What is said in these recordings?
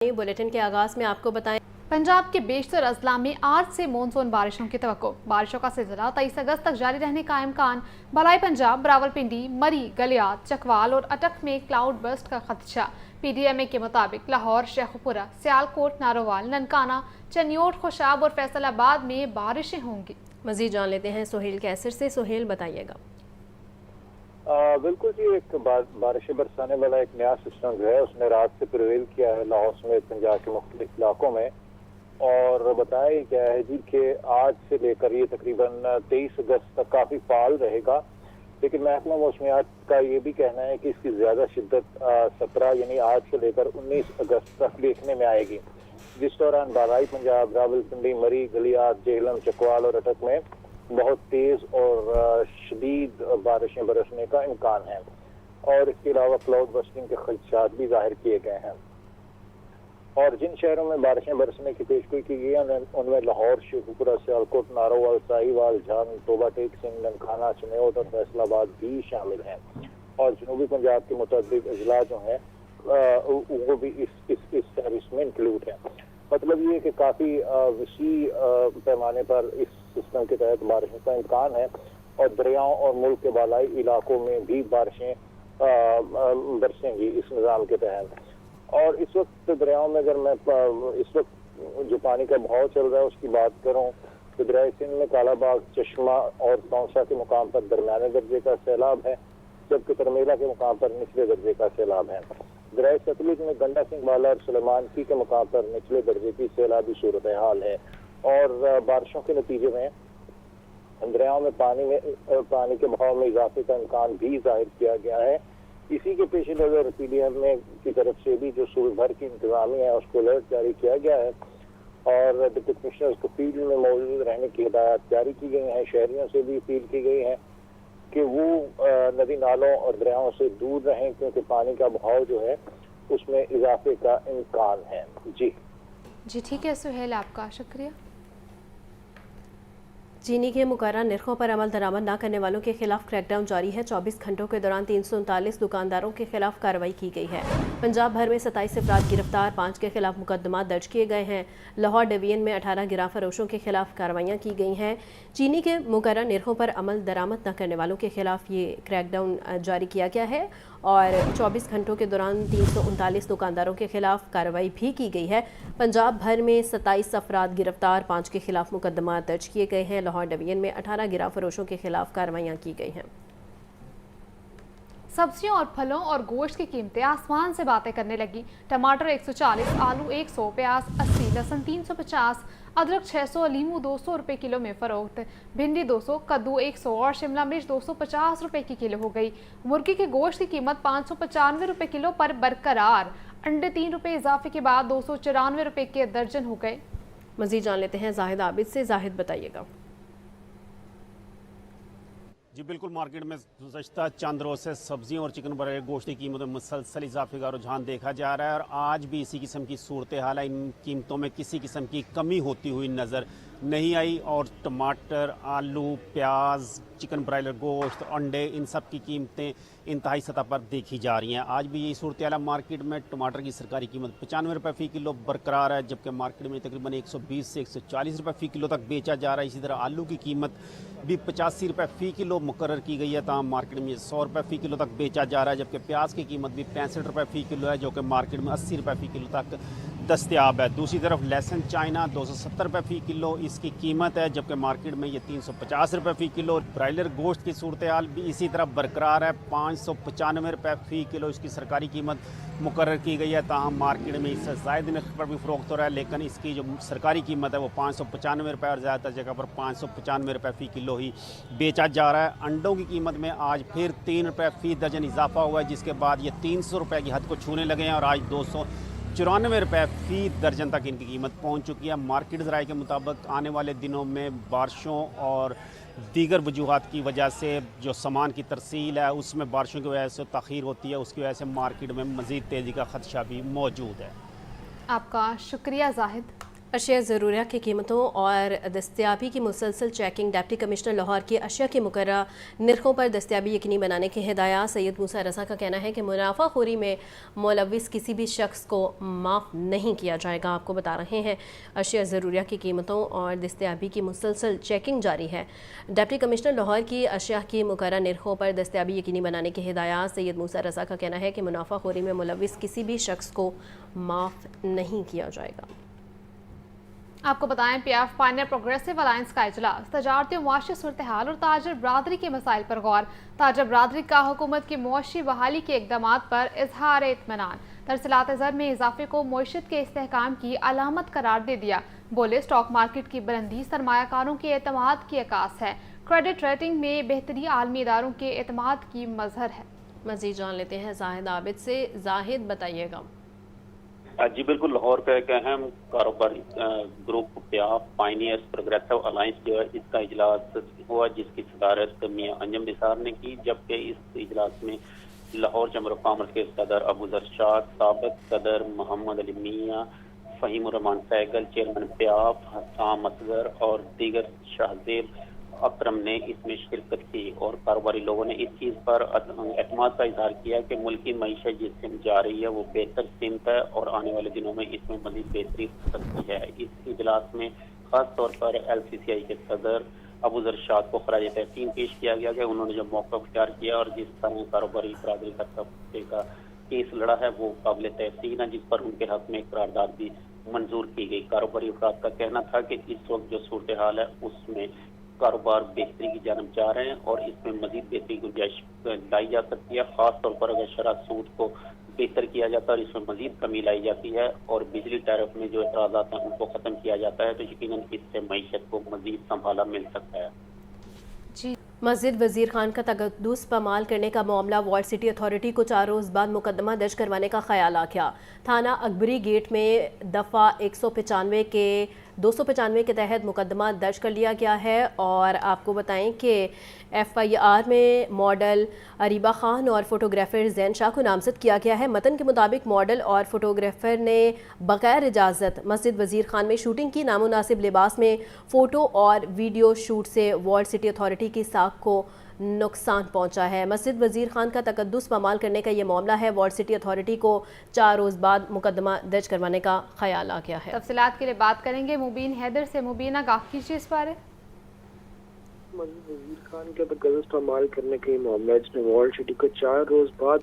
Bulletin के आगाज में आपको बताएं। पंजाब के बेशतर अजला में आज से मानसून बारिशों की तवक्को। बारिशों का सिलसिला 23 अगस्त तक जारी रहने का इम्कान। भलाई पंजाब, रावलपिंडी, मरी, गलियात, चकवाल और अटक में क्लाउड बर्स्ट का खदशा। PDMA के मुताबिक लाहौर, शेखुपुरा, सियालकोट, नारोवाल, ननकाना, चनियोट, खुशाब और फैसलाबाद में बारिशें होंगी। मजीद जान लेते हैं सोहेल कैसर से। सोहेल बताइएगा। बिल्कुल जी, एक बारिशें बरसाने वाला एक नया सिस्टम जो है उसने रात से प्रिवेल किया है लाहौर समेत पंजाब के मुख्तलिफ इलाकों में। और बताया गया है जी कि आज से लेकर ये तकरीबन 23 अगस्त तक काफ़ी फाल रहेगा, लेकिन महकमा मौसमियात का ये भी कहना है कि इसकी ज़्यादा शिद्दत 17 यानी आज से लेकर 19 अगस्त तक देखने में आएगी, जिस दौरान बालाई पंजाब, रावलपिंडी, मरी, गलियात, जेहलम, चकवाल और अटक में बहुत तेज़ और शदीद बारिशें बरसने का इम्कान है। और इसके अलावा क्लाउड बस्टिंग के खदशात भी जाहिर किए गए हैं। और जिन शहरों में बारिशें बरसने की पेशगोई की गई है उनमें लाहौर, शेखुपुरा, सियालकोट, नारोवाल, साहिवाल, झांग, तोबा टेक सिंह, ननकाना, चनियोट और फैसलाबाद भी शामिल हैं। और जनूबी पंजाब के मुतअद्दिद अजला जो हैं वो भी इस फहरिस्त में इंक्लूड है। मतलब ये कि काफ़ी वसी पैमाने पर इस सिस्टम के तहत बारिशों का इम्कान है और दरियाओं और मुल्क के बालाई इलाकों में भी बारिशें बरसेंगी इस निज़ाम के तहत। और इस वक्त दरियाओं में अगर मैं इस वक्त जो पानी का बहाव चल रहा है उसकी बात करूं तो दरिया सिंध में कालाबाग, चश्मा और तौसा के मुकाम पर दरमियाने दर्जे का सैलाब है, जबकि तरमेला के मुकाम पर निचले दर्जे का सैलाब है। दरिया सतलुज में गंडा सिंह वाला और सुलेमान की के मुकाम पर निचले दर्जे की सैलाबी सूरत हाल है। और बारिशों के नतीजे में दरियाओं में पानी के बहाव में इजाफे का इम्कान भी जाहिर किया गया है। इसी के पेश नज़र PDMA की तरफ से भी जो सूबे भर की इंतजामिया है उसको अलर्ट जारी किया गया है और डिप्टी कमिश्नर्स को फील्ड में मौजूद रहने की हिदायत जारी की गई है। शहरियों से भी अपील की गई है कि वो नदी नालों और दरियाओं से दूर रहें, क्योंकि पानी का बहाव जो है उसमें इजाफे का इम्कान है। जी ठीक है सुहेल, आपका शुक्रिया। चीनी के मुकर्रर निर्खों पर अमल दरामद न करने वालों के खिलाफ क्रैकडाउन जारी है। 24 घंटों के दौरान 339 दुकानदारों के खिलाफ कार्रवाई की गई है। पंजाब भर में 27 अफराद गिरफ्तार, 5 के खिलाफ मुकदमा दर्ज किए गए हैं। लाहौर डिवीजन में 18 गिरा फरोशों के खिलाफ कार्रवाइयाँ की गई हैं। चीनी के मुकर्रर निर्खों पर अमल दरामद न करने वालों के खिलाफ ये क्रैकडाउन जारी किया गया है और 24 घंटों के दौरान 339 दुकानदारों के खिलाफ कार्रवाई भी की गई है। पंजाब भर में 27 अफराद गिरफ्तार, 5 के खिलाफ मुकदमा दर्ज किए गए हैं। लाहौर डिवीजन में 18 गिरा फरोशों के खिलाफ कार्रवाइयाँ की गई हैं। सब्जियों और फलों और गोश्त की कीमतें आसमान से बातें करने लगी। टमाटर 140, आलू 100, प्याज 80, लहसुन 350, अदरक 600, लीमू 200 रुपये किलो में फरोख्त। भिंडी 200, कद्दू 100 और शिमला मिर्च 250 रुपये की किलो हो गई। मुर्गी के गोश्त की कीमत 595 रुपये किलो पर बरकरार। अंडे 3 रुपये इजाफे के बाद 294 रुपये के दर्जन हो गए। मजीद जान लेते हैं जाहिद आबिद से। जाहिद बताइएगा। जी बिल्कुल, मार्केट में गुज़श्ता चंद रोज़ से सब्जियों और चिकन बर्गर गोश्त की कीमतों में मुसलसल इजाफे का रुझान देखा जा रहा है और आज भी इसी किस्म की सूरत हाल है। इन कीमतों में किसी किस्म की कमी होती हुई नज़र नहीं आई और टमाटर, आलू, प्याज, चिकन ब्रायलर गोश्त, अंडे, इन सब की कीमतें इंतहाई सतह पर देखी जा रही हैं। आज भी यही सूरत हाल है। मार्केट में टमाटर की सरकारी कीमत 95 रुपये फ़ी किलो बरकरार है, जबकि मार्केट में तकरीबन 120 से 140 रुपये फ़ी किलो तक बेचा जा रहा है। इसी तरह आलू की कीमत भी 85 रुपये फ़ी किलो मुकर्रर की गई है, तमाम मार्केट में 100 रुपये फ़ी किलो तक बेचा जा रहा है। जबकि प्याज की कीमत भी 65 रुपये फ़ी किलो है, जो कि मार्केट में 80 रुपये फ़ी किलो तक दस्तयाब है। दूसरी तरफ लहसुन चाइना 270 रुपये फ़ी किलो इसकी कीमत है, जबकि मार्केट में ये 350 रुपये फ़ी किलो। ब्रायलर गोश्त की सूरत हाल भी इसी तरह बरकरार है, 595 रुपये फ़ी किलो इसकी सरकारी कीमत मुकर्रर की गई है। ताहम मार्केट में इससे ज़ायद नर्ख पर भी फ़रोख्त हो रहा है, लेकिन इसकी जो सरकारी कीमत है वो 595 रुपये और ज़्यादातर जगह पर 595 रुपये फ़ी किलो ही बेचा जा रहा है। अंडों की कीमत में आज फिर 3 रुपये फ़ी दर्जन इजाफा हुआ है, जिसके बाद ये 300 रुपये की हद को छूने लगे हैं और आज 294 रुपये फ़ी दर्जन तक इनकी कीमत पहुंच चुकी है। मार्केट ज़राए के मुताबिक आने वाले दिनों में बारिशों और दीगर वजूहात की वजह से जो सामान की तरसील है उसमें बारिशों की वजह से तख़ीर होती है, उसकी वजह से मार्केट में मज़ीद तेज़ी का खदशा भी मौजूद है। आपका शुक्रिया जाहिद। अशिया ज़रूरिया की कीमतों और दस्तियाबी की मुसलसल चेकिंग। डिप्टी कमिश्नर लाहौर की अशिया की मुकर्रर नरखों पर दस्तियाबी यकीनी बनाने की हिदायत। सैयद मूसा रज़ा का कहना है कि मुनाफाखोरी में मुलविस किसी भी शख्स को माफ़ नहीं किया जाएगा। आपको बता रहे हैं अशिया ज़रूरिया की कीमतों और दस्तियाबी की मुसलसल चेकिंग जारी है। डिप्टी कमिश्नर लाहौर की अशिया की मुकर्रर नरखों पर दस्तियाबी यकीनी बनाने की हिदायत। सैयद मूसा रज़ा का कहना है कि मुनाफाखोरी में मुलविस किसी भी शख्स को माफ़ नहीं किया जाएगा। आपको बताएं PF पायनियर प्रोग्रेसिव अलायंस का इजलास। तजारती और मुआशी सूरत हाल और ताजर बरादरी के मसाइल पर गौर। ताजर बरादरी का हुकूमत की मुआशी बहाली के इकदाम पर इजहार इत्मीनान। तरसीलात ज़र में इजाफे को मईशत के इस्तेहकाम की अलामत करार दे दिया। बोले स्टॉक मार्केट की बुलंदी सरमायाकारों के एतमाद की अकास है। क्रेडिट रेटिंग में बेहतरी आलमी इदारों के एतमाद की मजहर है। मज़ीद जान लेते हैं जाहिद आबिद से। जाहिद बताइएगा। जी बिल्कुल, लाहौर का एक अहम कारोबारी group PF pioneers progressive alliance जो है इसका इजलास हुआ, जिसकी सदारत मियां अंजम निसार ने की। जबकि इस इजलास में लाहौर चैम्बर ऑफ कॉमर्स के सदर अबू जर शाह, साबिक सदर मोहम्मद अली मियां, फहीम रहमान सहगल, चेयरमैन PF हसाम असगर और दीगर शाहजेब अकरम ने इसमें शिरकत की। और कारोबारी लोगों ने इस चीज़ पर एतमाद का इजहार किया कि मुल्क की मईशत जिस सिमत जा रही है वो बेहतर सिमत है और आने वाले दिनों में इसमें मज़ीद बेहतरी हो सकती है। इस इजलास में ख़ास तौर पर LCCI के सदर अबू जर शाह को खराज तहसीन पेश किया गया कि उन्होंने जो मौका इख्तियार किया और जिस तरह कारोबारी बरादरी का केस लड़ा है वो काबिल तहसीन है, जिस पर उनके हक में करारदाद भी मंजूर की गई। कारोबारी अफराद का कहना था कि इस वक्त जो सूरत हाल है उसमें कारोबार बेहतरी की जानब जा रहे हैं और इसमें मजीद बेहतरी की गुंजाइश लाई जा सकती है। खास तौर पर अगर शरह सूद को बेहतर किया जाता है और इसमें मजीद कमी लाई जाती है और बिजली टैरिफ में जो एतराज़ात हैं उनको ख़त्म किया जाता है तो यकीनन इससे मईशत को मजीद संभाला मिल सकता है। जी मस्जिद वजीर खान का तकद्दुस पमाल करने का मामला। वार्ड सिटी अथॉरिटी को 4 रोज़ बाद मुकदमा दर्ज करवाने का ख्याल आ गया। थाना अकबरी गेट में दफ़ा 195 के 295 के तहत मुकदमा दर्ज कर लिया गया है। और आपको बताएं कि FIR में मॉडल अरीबा खान और फोटोग्राफर जैन शाह को नामजद किया गया है। मतन के मुताबिक मॉडल और फोटोग्राफर ने बगैर इजाज़त मस्जिद वजीर खान में शूटिंग की। नामुनासिब लिबास में फ़ोटो और वीडियो शूट से वार्ड सिटी अथॉरिटी की साख को नुकसान पहुंचा है। मस्जिद वजीर खान का तकद्दुस पमाल करने का ये मामला है। वार्ड सिटी अथॉरिटी को 4 रोज़ बाद मुकदमा दर्ज करवाने का ख्याल आ गया है। तफसीलात के लिए बात करेंगे मुबीन हैदर से। मुबीन आगाह कीजिए इस बारे। मस्जिद वजीर खान के तकद्दुस पमाल करने के मामला जिसमें वार्ड सिटी को 4 रोज़ बाद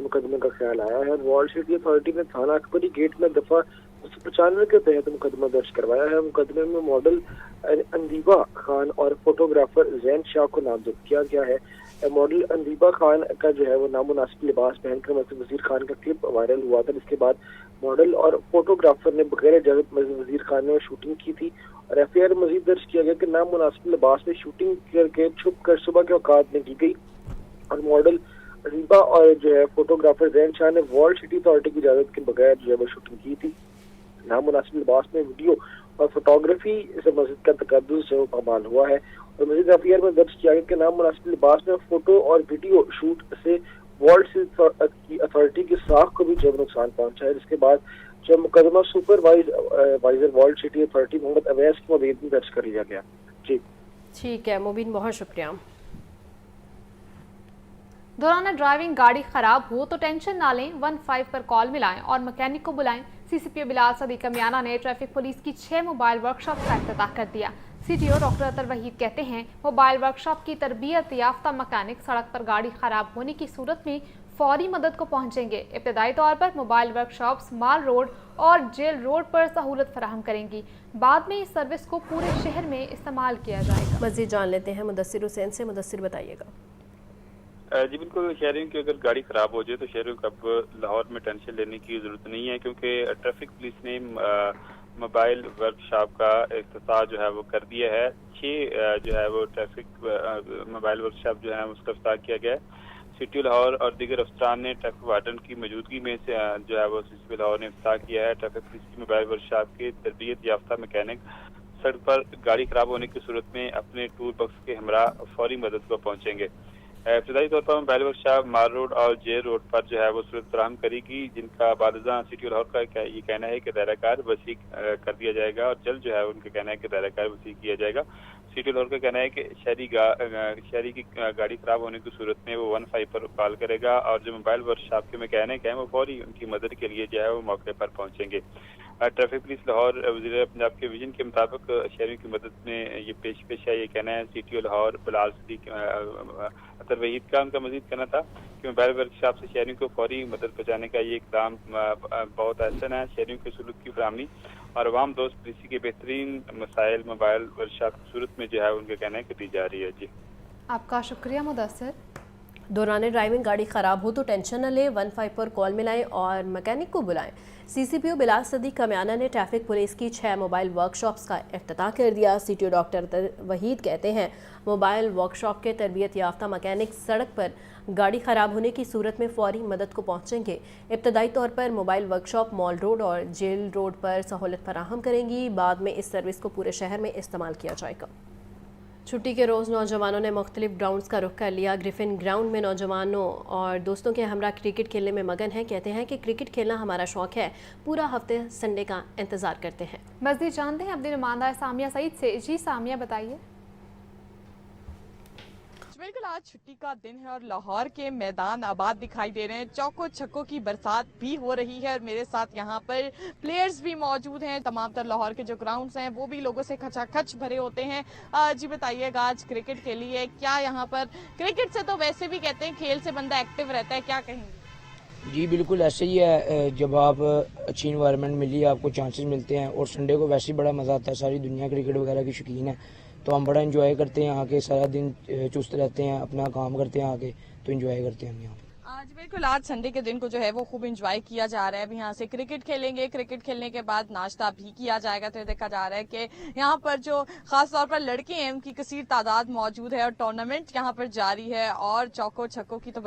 मुकदमे का ख्याल आया है। वार्ड सिटी अथॉरिटी ने थाना अकबरी गेट में दफ़ा 295 के तहत मुकदमा दर्ज करवाया है। मुकदमे में मॉडल अंदीबा खान और फोटोग्राफर जैन शाह को नामजद किया गया है। मॉडल अंदीबा खान का जो है वो नामुनासिब लिबास पहनकर मस्जिद वजीर खान का क्लिप वायरल हुआ था, जिसके बाद मॉडल और फोटोग्राफर ने बगैर इजाजत मस्जिद वजीर खान में शूटिंग की थी। और FIR मजीद दर्ज किया गया कि नामुनासिब लिबास में शूटिंग करके छुप कर सुबह के औकात में की गई। और मॉडल अंदीबा और जो है फोटोग्राफर जैन शाह ने वार्ड सिटी अथॉरिटी की इजाजत के बगैर जो है वो शूटिंग की थी। नामुनासिब लिबास में वीडियो और फोटोग्राफी से मस्जिद का तकद्दुस है वो पमाल हुआ है। और मस्जिद FIR में दर्ज किया गया कि नामुनासिब लिबास में फोटो और वीडियो शूट से वार्ड की अथॉरिटी की साख को भी जब नुकसान पहुंचा है। जिसके बाद जब मुकदमा supervisor ward city authority Mohammad Awais की मदद में दर्ज कर लिया गया। जी ठीक है मुबीन, बहुत शुक्रिया। दौरान ड्राइविंग गाड़ी खराब हो तो टेंशन ना लें, 15 पर कॉल मिलाएं और मैकेनिक को बुलाएं। CCPO बिलाल सदीक मियाना ने ट्रैफिक पुलिस की 6 मोबाइल वर्कशॉप का इफ्तिताह कर दिया। CTO डॉक्टर अतर वहीद कहते हैं मोबाइल वर्कशॉप की तरबियत याफ्ता मैकेनिक सड़क पर गाड़ी खराब होने की सूरत में फौरी मदद को पहुंचेंगे। इब्तदाई तौर पर मोबाइल वर्कशॉप्स माल रोड और जेल रोड पर सहूलत फराहम करेंगी। बाद में इस सर्विस को पूरे शहर में इस्तेमाल किया जाएगा। मज़ीद जान लेते हैं मुदस्सिर हुसैन से। मुदस्सिर बताइएगा। जी बिल्कुल, शहरियों की अगर गाड़ी खराब हो जाए तो शहरियों को अब लाहौर में टेंशन लेने की जरूरत नहीं है, क्योंकि ट्रैफिक पुलिस ने मोबाइल वर्कशॉप का इफ्तिताह जो है वो कर दिया है। 6 जो है वो ट्रैफिक मोबाइल वर्कशॉप जो है उसका इफ्तिताह किया गया है। सिटी लाहौर और दीगर अफसरान ने ट्रैफिक वार्डन की मौजूदगी में से जो है वो CCP लाहौर ने इफ्तिताह किया है। ट्रैफिक पुलिस की मोबाइल वर्कशॉप के तरबियत याफ्ता मैकेनिक सड़क पर गाड़ी खराब होने की सूरत में अपने टूल बॉक्स के हमरा फौरी मदद को पहुंचेंगे। इब्तदाई तौर पर मोबाइल वर्कशॉप मार रोड और जे रोड पर जो है वो सूरत फराहम करेगी, जिनका बादशाह सिटी लाहौर का ये कहना है कि दायरा-कार वसी कर दिया जाएगा और जल्द जो है उनका कहना है कि दायरा-कार वसी किया जाएगा। सिटी लाहौर का कहना है कि शहरी की गाड़ी खराब होने की सूरत में वो 15 पर कॉल करेगा और जो मोबाइल वर्कशॉप के मैकेनिक हैं वो फौरी उनकी मदद के लिए जो है वो मौके पर पहुंचेंगे। ट्रैफिक पुलिस लाहौर वज़ीर पंजाब के विजन के मुताबिक शहरियों की मदद में ये पेश है। ये कहना है सिटी लाहौर बिलाल सिद्दीक अतर वहीद का। उनका मजीद कहना था कि मोबाइल वर्कशॉप से शहरियों को फौरी मदद पहुँचाने का ये इकदाम बहुत आसान है। शहरियों के सलूक की फराहमी और अवाम दोस्त पॉलिसी के बेहतरीन मसाइल मोबाइल वर्कशॉप की सूरत में जो है उनका कहना है कि दी जा रही है। जी आपका शुक्रिया मुदस्सिर। दौरान ड्राइविंग गाड़ी ख़राब हो तो टेंशन न ले, 15 पर कॉल मिलाएं और मैकेनिक को बुलाएं। सीसीपीओ बिलाल सदीक कमियाना ने ट्रैफिक पुलिस की 6 मोबाइल वर्कशॉप्स का इफ्तिताह कर दिया। सीटीओ डॉक्टर वहीद कहते हैं मोबाइल वर्कशॉप के तरबियत याफ्ता मैकेनिक सड़क पर गाड़ी ख़राब होने की सूरत में फौरी मदद को पहुंचेंगे। इब्तदाई तौर पर मोबाइल वर्कशॉप मॉल रोड और जेल रोड पर सहूलत फराहम करेंगी। बाद में इस सर्विस को पूरे शहर में इस्तेमाल किया जाएगा। छुट्टी के रोज़ नौजवानों ने मुख्तलिफ ग्राउंड्स का रुख कर लिया। ग्रिफिन ग्राउंड में नौजवानों और दोस्तों के हमरा क्रिकेट खेलने में मगन हैं। कहते हैं कि क्रिकेट खेलना हमारा शौक़ है, पूरा हफ्ते संडे का इंतज़ार करते हैं। मज़ीद जानते हैं अपनी नुमाइंदा सामिया सईद से। जी सामिया बताइए। बिल्कुल आज छुट्टी का दिन है और लाहौर के मैदान आबाद दिखाई दे रहे हैं। चौकों छक्कों की बरसात भी हो रही है और मेरे साथ यहाँ पर प्लेयर्स भी मौजूद हैं। तमाम तर लाहौर के जो ग्राउंड्स हैं वो भी लोगों से खचाखच भरे होते हैं। जी बताइएगा, आज क्रिकेट खेली है क्या यहाँ पर? क्रिकेट से तो वैसे भी कहते हैं खेल से बंदा एक्टिव रहता है, क्या कहेंगे? जी बिल्कुल ऐसे ही है। जब आप अच्छी इन्वायरमेंट मिली, आपको चांसेस मिलते हैं और संडे को वैसे ही बड़ा मज़ा आता है। सारी दुनिया क्रिकेट वगैरह की शौकीन है तो हम बड़ा एंजॉय करते हैं। आके सारा दिन चुस्त रहते हैं, अपना काम करते हैं आके, तो एंजॉय करते हैं हम यहाँ पे। आज बिल्कुल आज संडे के दिन को जो है वो खूब एंजॉय किया जा रहा है। अभी यहाँ से क्रिकेट खेलेंगे, क्रिकेट खेलने के बाद नाश्ता भी किया जाएगा। तो देखा जा रहा है कि यहाँ पर जो खास तौर पर लड़के हैं उनकी कसीर तादाद मौजूद है और टूर्नामेंट यहाँ पर जारी है और चौकों छक्कों की तो